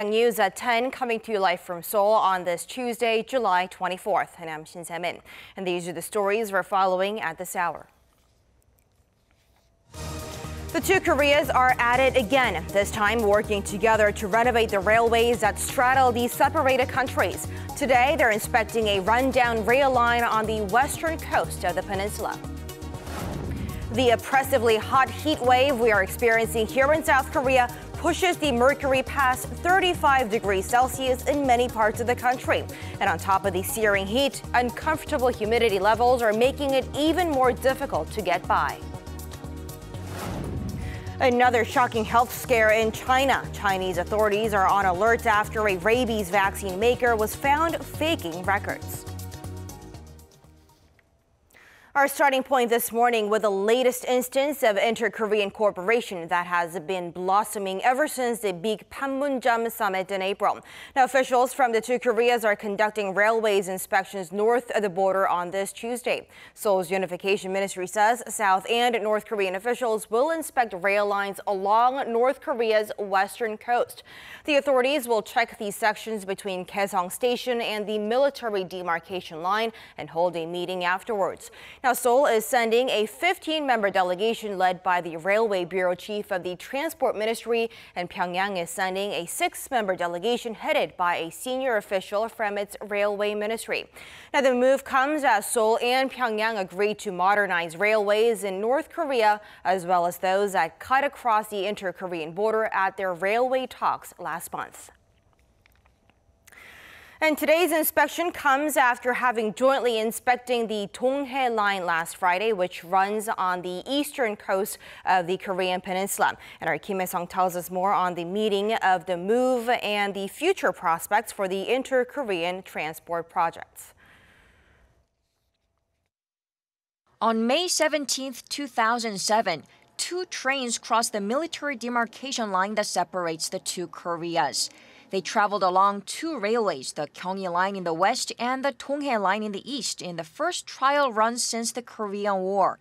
News at 10, coming to you live from Seoul on this Tuesday, July 24th. And I'm Shin Se-min. And these are the stories we're following at this hour. The two Koreas are at it again, this time working together to renovate the railways that straddle these separated countries. Today, they're inspecting a rundown rail line on the western coast of the peninsula. The oppressively hot heat wave we are experiencing here in South Korea pushes the mercury past 35 degrees Celsius in many parts of the country. And on top of the searing heat, uncomfortable humidity levels are making it even more difficult to get by. Another shocking health scare in China. Chinese authorities are on alert after a rabies vaccine maker was found faking records. Our starting point this morning with the latest instance of Inter-Korean cooperation that has been blossoming ever since the big Panmunjom summit in April. Now, officials from the two Koreas are conducting railways inspections north of the border on this Tuesday. Seoul's Unification Ministry says South and North Korean officials will inspect rail lines along North Korea's western coast. The authorities will check these sections between Kaesong Station and the military demarcation line and hold a meeting afterwards. Now, Seoul is sending a 15-member delegation led by the Railway Bureau Chief of the Transport Ministry, and Pyongyang is sending a 6-member delegation headed by a senior official from its Railway Ministry. Now, the move comes as Seoul and Pyongyang agreed to modernize railways in North Korea, as well as those that cut across the Inter-Korean border at their railway talks last month. And today's inspection comes after having jointly inspecting the Donghae line last Friday, which runs on the eastern coast of the Korean peninsula. And our Kim Il-sung tells us more on the meeting of the move and the future prospects for the Inter-Korean transport projects. On May 17, 2007, two trains crossed the military demarcation line that separates the two Koreas. They traveled along two railways, the Gyeonggi Line in the west and the Donghae Line in the east, in the first trial run since the Korean War.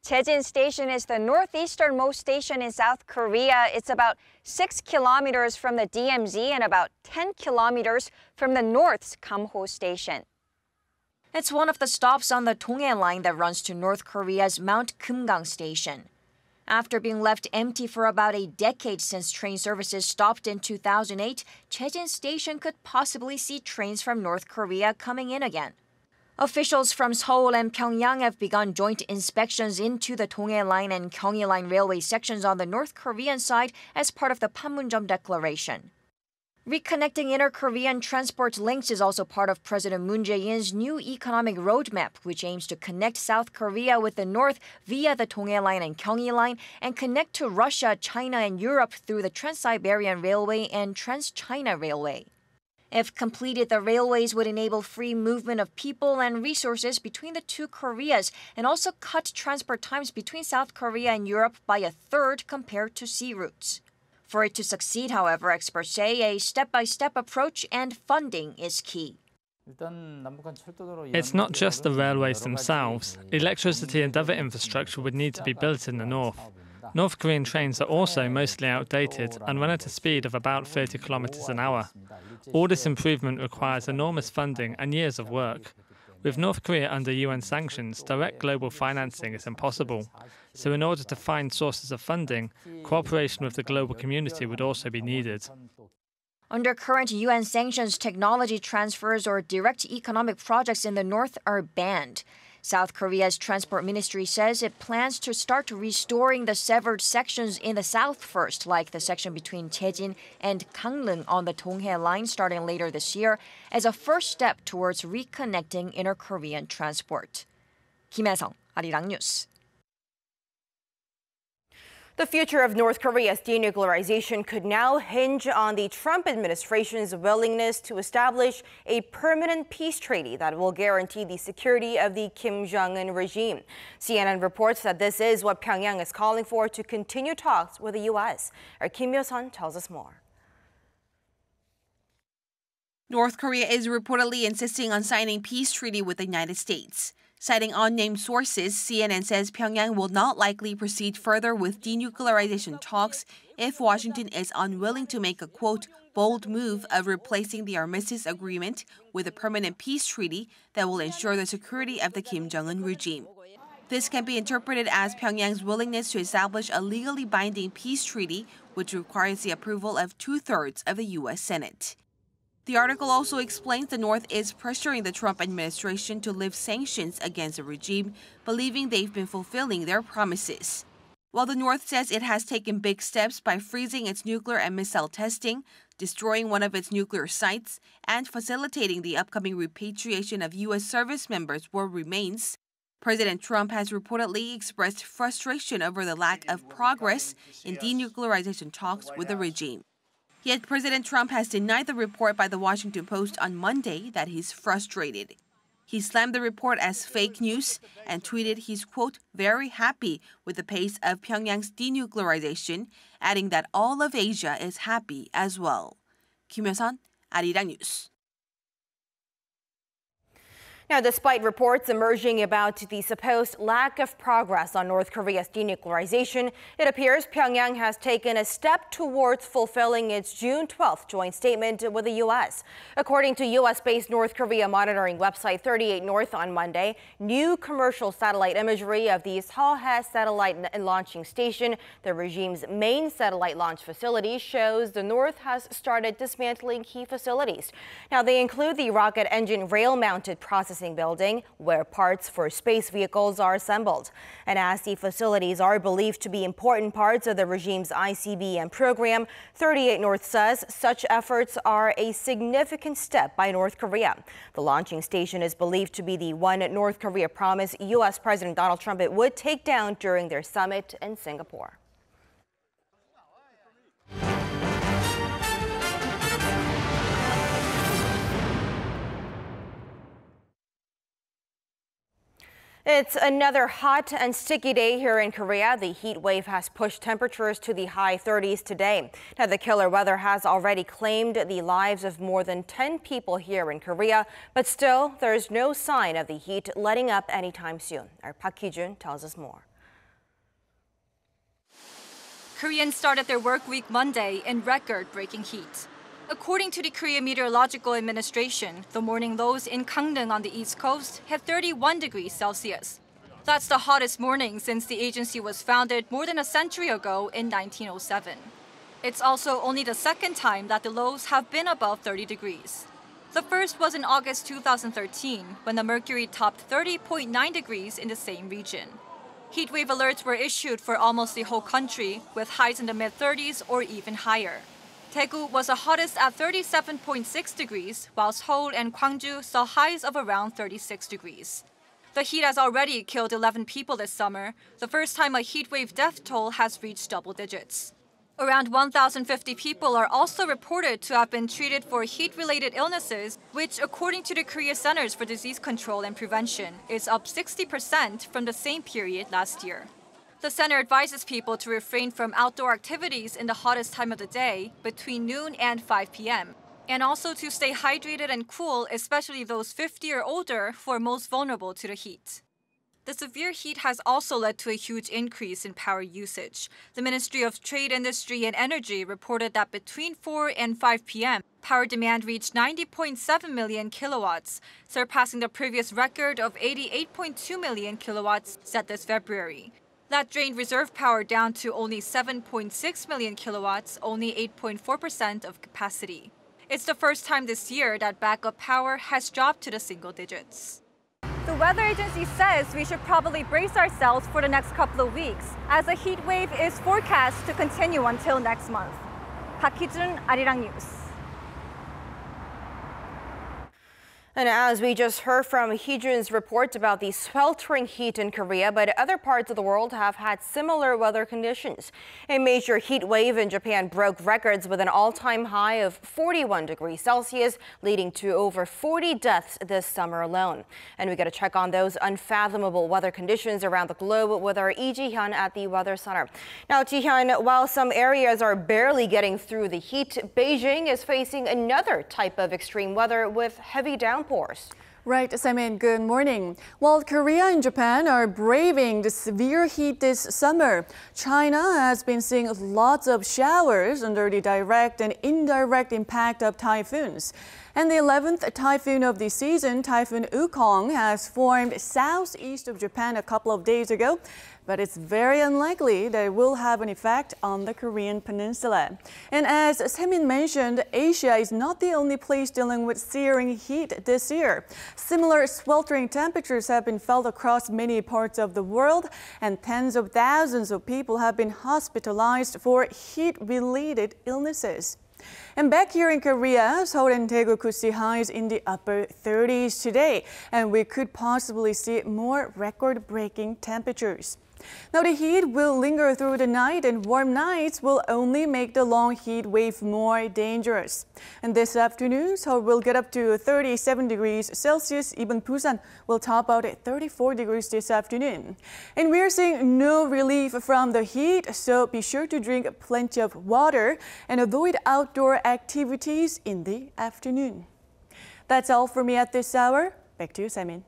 Daejin Station is the northeasternmost station in South Korea. It's about 6 kilometers from the DMZ and about 10 kilometers from the north's Gamho Station. It's one of the stops on the Donghae Line that runs to North Korea's Mount Kumgang Station. After being left empty for about a decade since train services stopped in 2008, Daejin Station could possibly see trains from North Korea coming in again. Officials from Seoul and Pyongyang have begun joint inspections into the Donghae Line and Gyeonggi Line railway sections on the North Korean side as part of the Panmunjom Declaration. Reconnecting inter-Korean transport links is also part of President Moon Jae-in's new economic roadmap, which aims to connect South Korea with the north via the Donghae Line and Gyeonggi Line and connect to Russia, China, and Europe through the Trans-Siberian Railway and Trans-China Railway. If completed, the railways would enable free movement of people and resources between the two Koreas and also cut transport times between South Korea and Europe by a third compared to sea routes. For it to succeed, however, experts say a step-by-step approach and funding is key. It's not just the railways themselves. Electricity and other infrastructure would need to be built in the north. North Korean trains are also mostly outdated and run at a speed of about 30 kilometers an hour. All this improvement requires enormous funding and years of work. With North Korea under UN sanctions, direct global financing is impossible. So in order to find sources of funding, cooperation with the global community would also be needed. Under current UN sanctions, technology transfers or direct economic projects in the north are banned. South Korea's Transport Ministry says it plans to start restoring the severed sections in the south first, like the section between Daejin and Gangneung on the Donghae Line starting later this year, as a first step towards reconnecting inter-Korean transport. Kim Il-sung, Arirang News. The future of North Korea's denuclearization could now hinge on the Trump administration's willingness to establish a permanent peace treaty that will guarantee the security of the Kim Jong-un regime. CNN reports that this is what Pyongyang is calling for to continue talks with the U.S. Our Kim Yo-sun tells us more. North Korea is reportedly insisting on signing peace treaty with the United States. Citing unnamed sources, CNN says Pyongyang will not likely proceed further with denuclearization talks if Washington is unwilling to make a, quote, bold move of replacing the armistice agreement with a permanent peace treaty that will ensure the security of the Kim Jong-un regime. This can be interpreted as Pyongyang's willingness to establish a legally binding peace treaty, which requires the approval of 2/3 of the U.S. Senate. The article also explains the North is pressuring the Trump administration to lift sanctions against the regime, believing they've been fulfilling their promises. While the North says it has taken big steps by freezing its nuclear and missile testing, destroying one of its nuclear sites, and facilitating the upcoming repatriation of U.S. service members war remains, President Trump has reportedly expressed frustration over the lack of progress in denuclearization talks with the regime. Yet President Trump has denied the report by the Washington Post on Monday that he's frustrated. He slammed the report as fake news and tweeted he's, quote, very happy with the pace of Pyongyang's denuclearization, adding that all of Asia is happy as well. Kim Hyo-sun, Arirang News. Now, despite reports emerging about the supposed lack of progress on North Korea's denuclearization, it appears Pyongyang has taken a step towards fulfilling its June 12th joint statement with the U.S. According to U.S.-based North Korea monitoring website 38 North on Monday, new commercial satellite imagery of the Sohae Satellite Launching Station, the regime's main satellite launch facility, shows the North has started dismantling key facilities. Now, they include the rocket engine rail-mounted processing building, where parts for space vehicles are assembled. And as the facilities are believed to be important parts of the regime's ICBM program, 38 North says such efforts are a significant step by North Korea. The launching station is believed to be the one North Korea promised U.S. President Donald Trump it would take down during their summit in Singapore. It's another hot and sticky day here in Korea. The heat wave has pushed temperatures to the high 30s today. Now, the killer weather has already claimed the lives of more than 10 people here in Korea, but still, there's no sign of the heat letting up anytime soon. Our Park Hee-jun tells us more. Koreans started their work week Monday in record-breaking heat. According to the Korea Meteorological Administration, the morning lows in Gangneung on the East Coast hit 31 degrees Celsius. That's the hottest morning since the agency was founded more than a century ago in 1907. It's also only the second time that the lows have been above 30 degrees. The first was in August 2013, when the mercury topped 30.9 degrees in the same region. Heatwave alerts were issued for almost the whole country, with highs in the mid-30s or even higher. Daegu was the hottest at 37.6 degrees, while Seoul and Gwangju saw highs of around 36 degrees. The heat has already killed 11 people this summer, the first time a heatwave death toll has reached double digits. Around 1,050 people are also reported to have been treated for heat-related illnesses, which, according to the Korea Centers for Disease Control and Prevention, is up 60% from the same period last year. The center advises people to refrain from outdoor activities in the hottest time of the day, between noon and 5 p.m., and also to stay hydrated and cool, especially those 50 or older who are most vulnerable to the heat. The severe heat has also led to a huge increase in power usage. The Ministry of Trade, Industry, and Energy reported that between 4 and 5 p.m., power demand reached 90.7 million kilowatts, surpassing the previous record of 88.2 million kilowatts set this February. That drained reserve power down to only 7.6 million kilowatts, only 8.4% of capacity. It's the first time this year that backup power has dropped to the single digits. The weather agency says we should probably brace ourselves for the next couple of weeks, as a heat wave is forecast to continue until next month. Park Hee-jun, Arirang News. And as we just heard from Hee-jun's report about the sweltering heat in Korea, but other parts of the world have had similar weather conditions. A major heat wave in Japan broke records with an all-time high of 41 degrees Celsius, leading to over 40 deaths this summer alone. And we got to check on those unfathomable weather conditions around the globe with our Lee Ji-hyun at the Weather Center. Now, Ji-hyun, while some areas are barely getting through the heat, Beijing is facing another type of extreme weather with heavy downpours. Right, Semin, good morning. While Korea and Japan are braving the severe heat this summer, China has been seeing lots of showers under the direct and indirect impact of typhoons. And the 11th typhoon of the season, Typhoon Ukong, has formed southeast of Japan a couple of days ago, but it's very unlikely that it will have an effect on the Korean peninsula. And as Semin mentioned, Asia is not the only place dealing with searing heat this year. Similar sweltering temperatures have been felt across many parts of the world, and tens of thousands of people have been hospitalized for heat-related illnesses. And back here in Korea, Seoul and Daegu could see highs in the upper 30s today, and we could possibly see more record-breaking temperatures. Now, the heat will linger through the night, and warm nights will only make the long heat wave more dangerous. And this afternoon, Seoul will get up to 37 degrees Celsius. Even Busan will top out at 34 degrees this afternoon. And we're seeing no relief from the heat, so be sure to drink plenty of water and avoid outdoor activities in the afternoon. That's all for me at this hour. Back to you, Simon.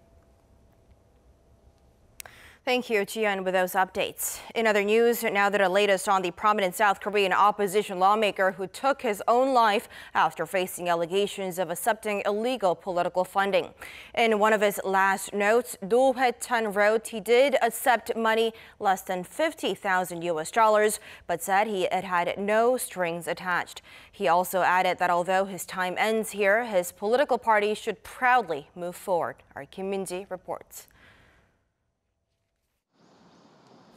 Thank you, Jian, with those updates. In other news, now that the latest on the prominent South Korean opposition lawmaker who took his own life after facing allegations of accepting illegal political funding. In one of his last notes, Roh Hoe-chan wrote he did accept money less than $50,000, but said it had no strings attached. He also added that although his time ends here, his political party should proudly move forward. Our Kim Min-ji reports.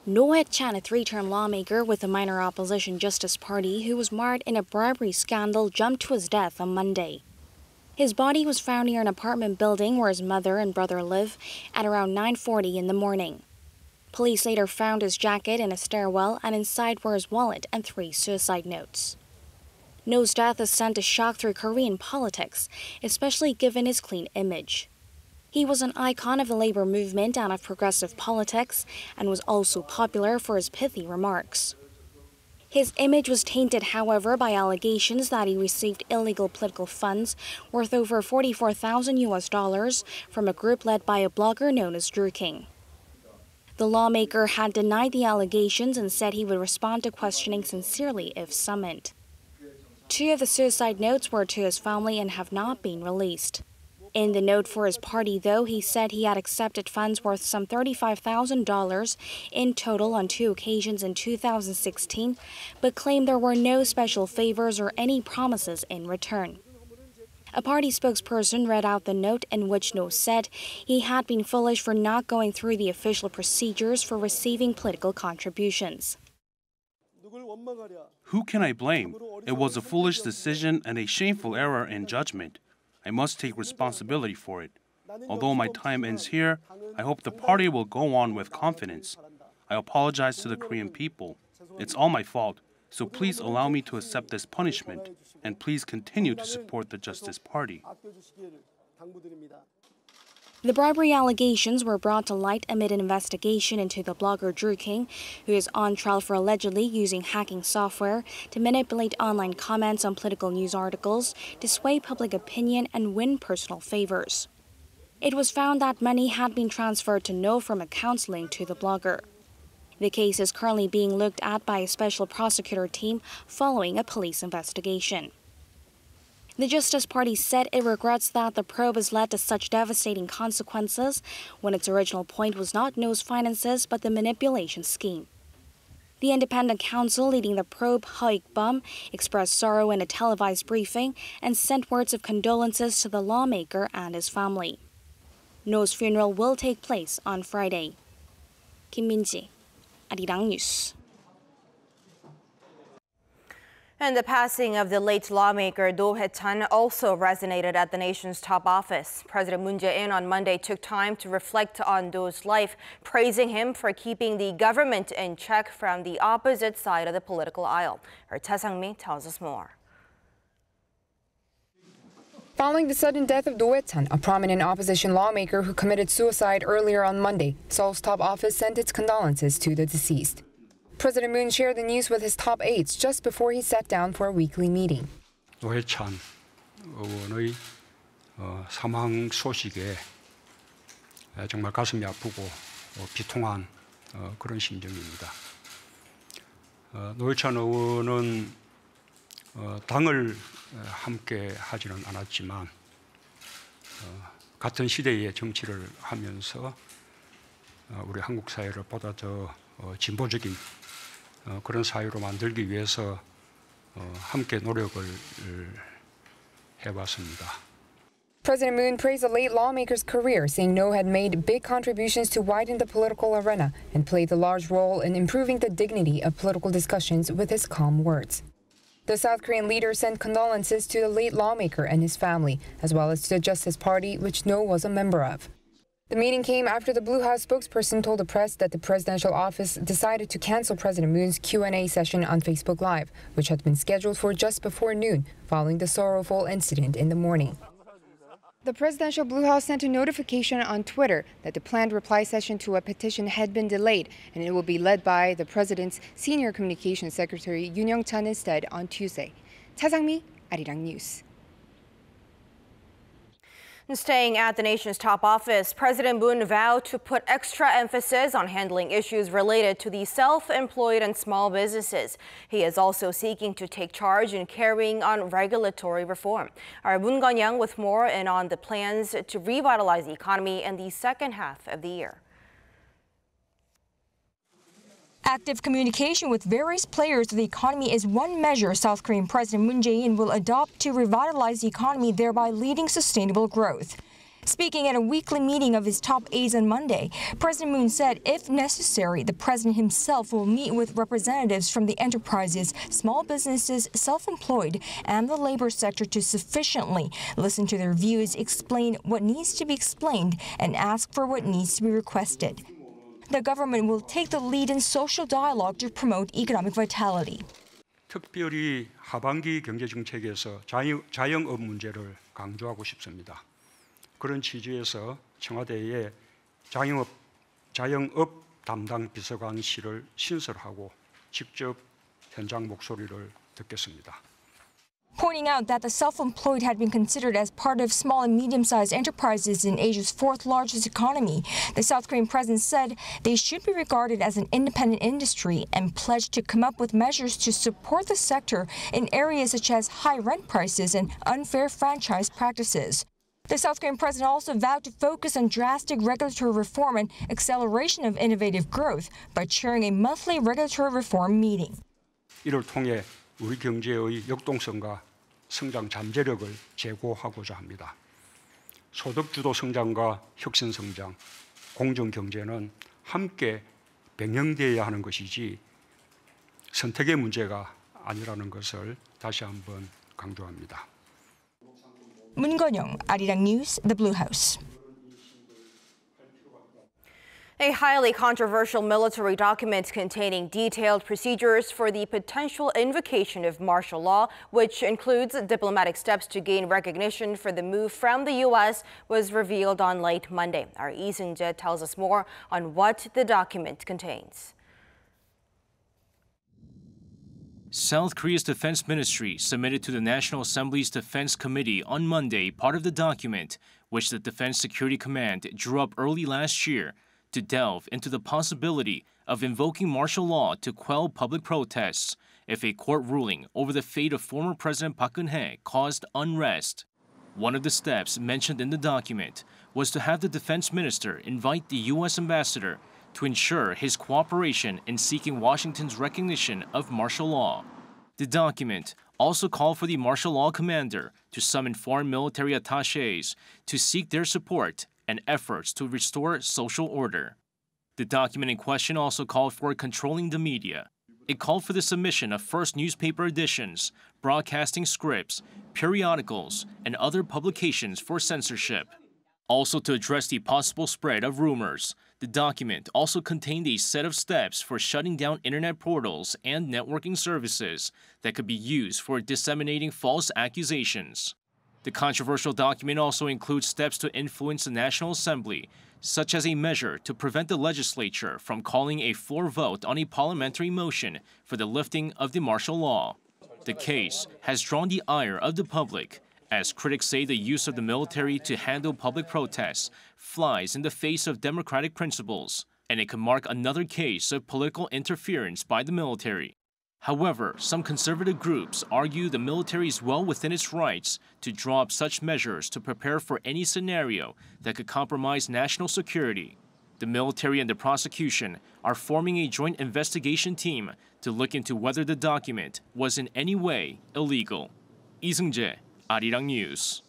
Roh Hoe-chan, a three-term lawmaker with the minor opposition Justice Party who was marred in a bribery scandal, jumped to his death on Monday. His body was found near an apartment building where his mother and brother live at around 9:40 in the morning. Police later found his jacket in a stairwell, and inside were his wallet and 3 suicide notes. Roh's death has sent a shock through Korean politics, especially given his clean image. He was an icon of the labor movement and of progressive politics, and was also popular for his pithy remarks. His image was tainted, however, by allegations that he received illegal political funds worth over $44,000 from a group led by a blogger known as Drew King. The lawmaker had denied the allegations and said he would respond to questioning sincerely if summoned. 2 of the suicide notes were to his family and have not been released. In the note for his party, though, he said he had accepted funds worth some $35,000 in total on 2 occasions in 2016, but claimed there were no special favors or any promises in return. A party spokesperson read out the note in which Roh said he had been foolish for not going through the official procedures for receiving political contributions. Who can I blame? It was a foolish decision and a shameful error in judgment. I must take responsibility for it. Although my time ends here, I hope the party will go on with confidence. I apologize to the Korean people. It's all my fault, so please allow me to accept this punishment, and please continue to support the Justice Party. The bribery allegations were brought to light amid an investigation into the blogger Drew King, who is on trial for allegedly using hacking software to manipulate online comments on political news articles, to sway public opinion, and win personal favors. It was found that money had been transferred to Roh from accounts linked to the blogger. The case is currently being looked at by a special prosecutor team following a police investigation. The Justice Party said it regrets that the probe has led to such devastating consequences when its original point was not Roh's finances but the manipulation scheme. The independent counsel leading the probe, Heatwave, expressed sorrow in a televised briefing and sent words of condolences to the lawmaker and his family. Roh's funeral will take place on Friday. Kim Min-ji, Arirang News. And the passing of the late lawmaker Roh Hoe-chan also resonated at the nation's top office. President Moon Jae-in on Monday took time to reflect on Roh's life, praising him for keeping the government in check from the opposite side of the political aisle. Our Cha Sang-mi tells us more. Following the sudden death of Roh Hoe-chan, a prominent opposition lawmaker who committed suicide earlier on Monday, Seoul's top office sent its condolences to the deceased. President Moon shared the news with his top aides just before he sat down for a weekly meeting. Roh Hoe-chan 의원의 사망 소식에 정말 가슴이 아프고 비통한 그런 심정입니다. 노회찬 의원은 당을 함께 하지는 않았지만 같은 시대의 정치를 하면서 우리 한국 사회를 보다 더 진보적인 그런 사회로 만들기 위해서 함께 노력을 해봤습니다. President Moon praised the late lawmaker's career, saying Roh had made big contributions to widen the political arena and played a large role in improving the dignity of political discussions with his calm words. The South Korean leader sent condolences to the late lawmaker and his family, as well as to the Justice Party, which Roh was a member of. The meeting came after the Blue House spokesperson told the press that the presidential office decided to cancel President Moon's Q&A session on Facebook Live, which had been scheduled for just before noon, following the sorrowful incident in the morning. The presidential Blue House sent a notification on Twitter that the planned reply session to a petition had been delayed, and it will be led by the president's senior communications secretary Yoon Young-chan instead on Tuesday. Cha Sang-mi, Arirang News. Staying at the nation's top office, President Moon vowed to put extra emphasis on handling issues related to the self-employed and small businesses. He is also seeking to take charge in carrying on regulatory reform. Our Moon Gun-young with more and on the plans to revitalize the economy in the second half of the year. Active communication with various players of the economy is one measure South Korean President Moon Jae-in will adopt to revitalize the economy, thereby leading sustainable growth. Speaking at a weekly meeting of his top aides on Monday, President Moon said if necessary, the president himself will meet with representatives from the enterprises, small businesses, self-employed, and the labor sector to sufficiently listen to their views, explain what needs to be explained, and ask for what needs to be requested. The government will take the lead in social dialogue to promote economic vitality. 특별히 하반기 경제 정책에서 자영업 문제를 강조하고 싶습니다. 그런 취지에서 청와대에 자영업 담당 비서관실을 신설하고 직접 현장 목소리를 듣겠습니다. Pointing out that the self-employed had been considered as part of small and medium-sized enterprises in Asia's fourth largest economy, the South Korean president said they should be regarded as an independent industry and pledged to come up with measures to support the sector in areas such as high rent prices and unfair franchise practices. The South Korean president also vowed to focus on drastic regulatory reform and acceleration of innovative growth by chairing a monthly regulatory reform meeting. 이를 통해 우리 경제의 역동성과 성장 잠재력을 제고하고자 합니다. 소득 주도 성장과 혁신 성장, 공정 경제는 함께 병행되어야 하는 것이지 선택의 문제가 아니라는 것을 다시 한번 강조합니다. Moon Gun-young, Arirang News, The Blue House. A highly controversial military document containing detailed procedures for the potential invocation of martial law, which includes diplomatic steps to gain recognition for the move from the U.S., was revealed on late Monday. Our Lee Seung-jae tells us more on what the document contains. South Korea's Defense Ministry submitted to the National Assembly's Defense Committee on Monday part of the document, which the Defense Security Command drew up early last year to delve into the possibility of invoking martial law to quell public protests if a court ruling over the fate of former President Park Geun-hye caused unrest. One of the steps mentioned in the document was to have the defense minister invite the U.S. ambassador to ensure his cooperation in seeking Washington's recognition of martial law. The document also called for the martial law commander to summon foreign military attachés to seek their support and efforts to restore social order. The document in question also called for controlling the media. It called for the submission of first newspaper editions, broadcasting scripts, periodicals, and other publications for censorship. Also, to address the possible spread of rumors, the document also contained a set of steps for shutting down internet portals and networking services that could be used for disseminating false accusations. The controversial document also includes steps to influence the National Assembly, such as a measure to prevent the legislature from calling a floor vote on a parliamentary motion for the lifting of the martial law. The case has drawn the ire of the public as critics say the use of the military to handle public protests flies in the face of democratic principles, and it could mark another case of political interference by the military. However, some conservative groups argue the military is well within its rights to draw up such measures to prepare for any scenario that could compromise national security. The military and the prosecution are forming a joint investigation team to look into whether the document was in any way illegal. Lee Seung-jae, Arirang News.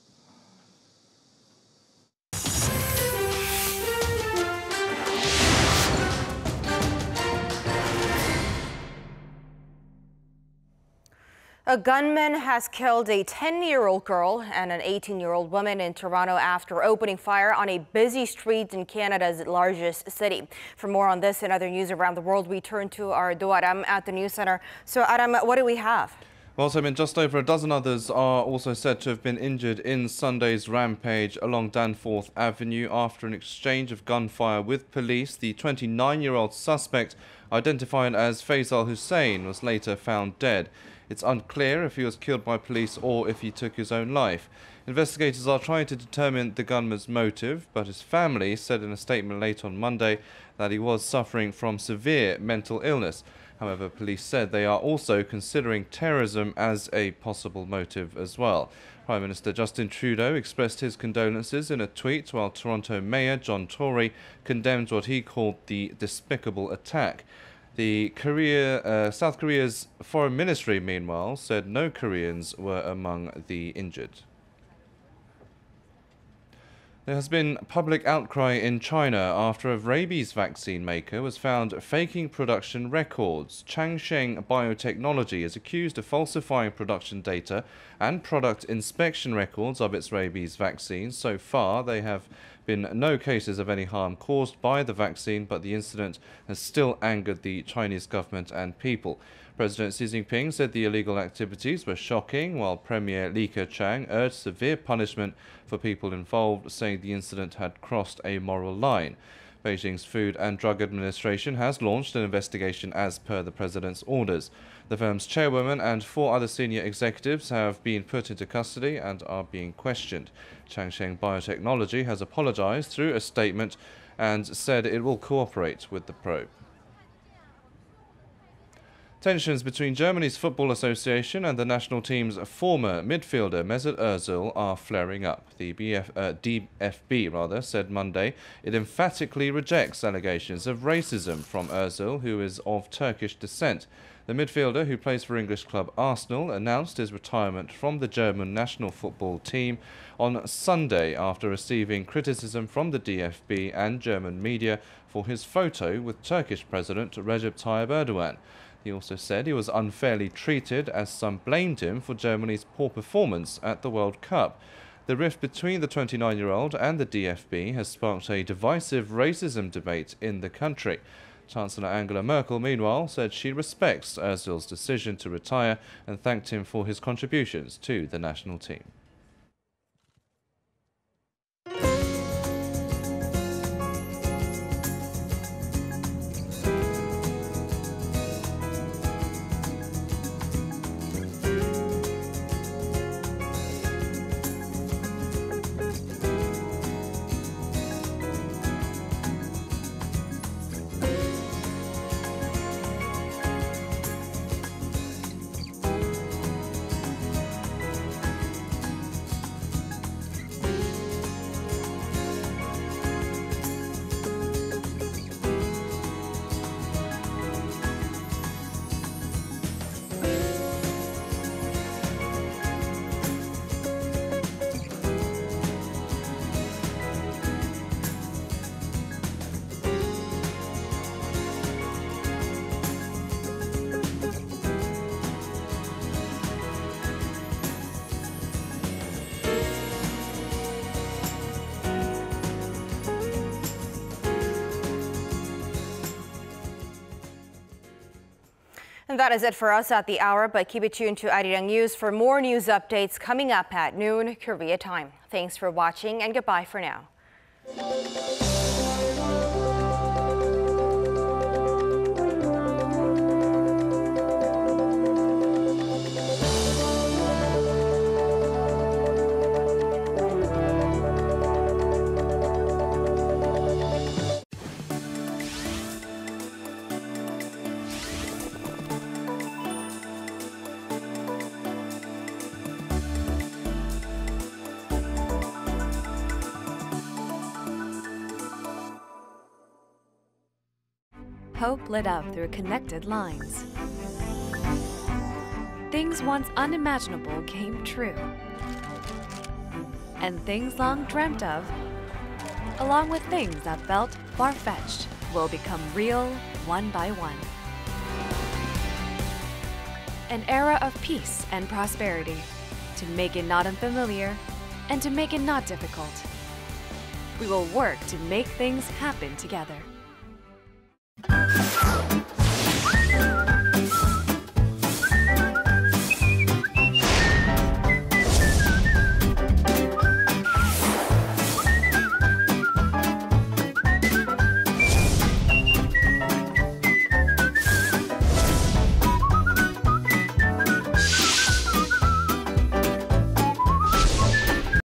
A gunman has killed a 10-year-old girl and an 18-year-old woman in Toronto after opening fire on a busy street in Canada's largest city. For more on this and other news around the world, we turn to our Do Aram at the News Center. So, Aram, what do we have? Well, Simon, just over a dozen others are also said to have been injured in Sunday's rampage along Danforth Avenue after an exchange of gunfire with police. The 29-year-old suspect, identified as Faisal Hussein, was later found dead. It's unclear if he was killed by police or if he took his own life. Investigators are trying to determine the gunman's motive, but his family said in a statement late on Monday that he was suffering from severe mental illness. However, police said they are also considering terrorism as a possible motive as well. Prime Minister Justin Trudeau expressed his condolences in a tweet, while Toronto Mayor John Tory condemned what he called the despicable attack. South Korea's foreign ministry, meanwhile, said no Koreans were among the injured. There has been public outcry in China after a rabies vaccine maker was found faking production records. Changsheng Biotechnology is accused of falsifying production data and product inspection records of its rabies vaccine. So far, there have been no cases of any harm caused by the vaccine, but the incident has still angered the Chinese government and people. President Xi Jinping said the illegal activities were shocking, while Premier Li Keqiang urged severe punishment for people involved, saying the incident had crossed a moral line. Beijing's Food and Drug Administration has launched an investigation as per the president's orders. The firm's chairwoman and 4 other senior executives have been put into custody and are being questioned. Changsheng Biotechnology has apologized through a statement and said it will cooperate with the probe. Tensions between Germany's Football Association and the national team's former midfielder Mesut Ozil are flaring up. The DFB said Monday it emphatically rejects allegations of racism from Ozil, who is of Turkish descent. The midfielder, who plays for English club Arsenal, announced his retirement from the German national football team on Sunday after receiving criticism from the DFB and German media for his photo with Turkish President Recep Tayyip Erdogan. He also said he was unfairly treated, as some blamed him for Germany's poor performance at the World Cup. The rift between the 29-year-old and the DFB has sparked a divisive racism debate in the country. Chancellor Angela Merkel, meanwhile, said she respects Ozil's decision to retire and thanked him for his contributions to the national team. And that is it for us at the hour, but keep it tuned to Arirang News for more news updates coming up at noon Korea time. Thanks for watching and goodbye for now. hope lit up through connected lines. Things once unimaginable came true. And things long dreamt of, along with things that felt far-fetched, will become real one by one. An era of peace and prosperity, to make it not unfamiliar and to make it not difficult. We will work to make things happen together.